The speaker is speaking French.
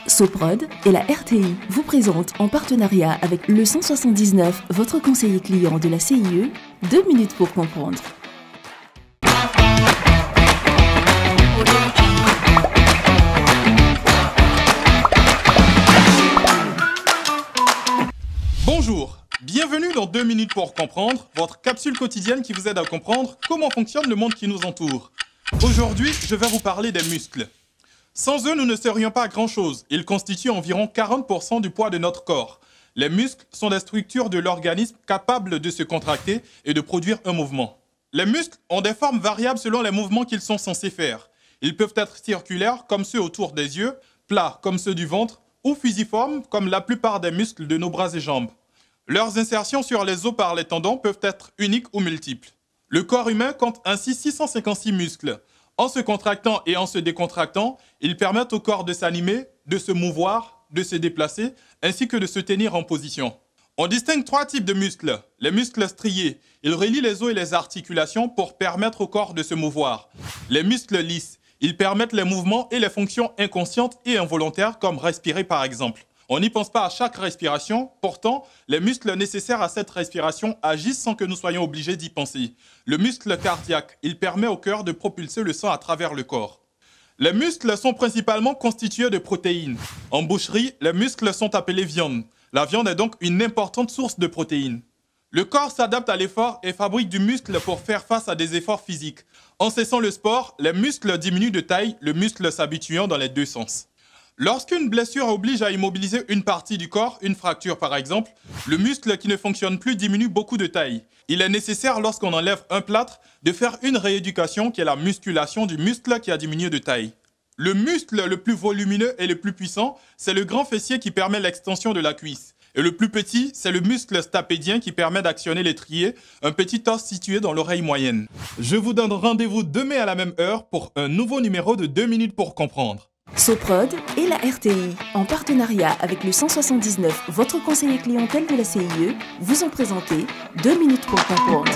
Soprod et la RTI vous présentent en partenariat avec le 179, votre conseiller client de la CIE, 2 minutes pour comprendre. Bonjour, bienvenue dans 2 minutes pour comprendre, votre capsule quotidienne qui vous aide à comprendre comment fonctionne le monde qui nous entoure. Aujourd'hui, je vais vous parler des muscles. Sans eux, nous ne serions pas grand-chose. Ils constituent environ 40% du poids de notre corps. Les muscles sont des structures de l'organisme capables de se contracter et de produire un mouvement. Les muscles ont des formes variables selon les mouvements qu'ils sont censés faire. Ils peuvent être circulaires comme ceux autour des yeux, plats comme ceux du ventre, ou fusiformes comme la plupart des muscles de nos bras et jambes. Leurs insertions sur les os par les tendons peuvent être uniques ou multiples. Le corps humain compte ainsi 656 muscles. En se contractant et en se décontractant, ils permettent au corps de s'animer, de se mouvoir, de se déplacer, ainsi que de se tenir en position. On distingue 3 types de muscles. Les muscles striés, ils relient les os et les articulations pour permettre au corps de se mouvoir. Les muscles lisses, ils permettent les mouvements et les fonctions inconscientes et involontaires comme respirer par exemple. On n'y pense pas à chaque respiration, pourtant, les muscles nécessaires à cette respiration agissent sans que nous soyons obligés d'y penser. Le muscle cardiaque, il permet au cœur de propulser le sang à travers le corps. Les muscles sont principalement constitués de protéines. En boucherie, les muscles sont appelés viande. La viande est donc une importante source de protéines. Le corps s'adapte à l'effort et fabrique du muscle pour faire face à des efforts physiques. En cessant le sport, les muscles diminuent de taille, le muscle s'habituant dans les deux sens. Lorsqu'une blessure oblige à immobiliser une partie du corps, une fracture par exemple, le muscle qui ne fonctionne plus diminue beaucoup de taille. Il est nécessaire lorsqu'on enlève un plâtre de faire une rééducation qui est la musculation du muscle qui a diminué de taille. Le muscle le plus volumineux et le plus puissant, c'est le grand fessier qui permet l'extension de la cuisse. Et le plus petit, c'est le muscle stapédien qui permet d'actionner l'étrier, un petit os situé dans l'oreille moyenne. Je vous donne rendez-vous demain à la même heure pour un nouveau numéro de 2 minutes pour comprendre. Soprod et la RTI, en partenariat avec le 179, votre conseiller clientèle de la CIE, vous ont présenté 2 minutes pour comprendre.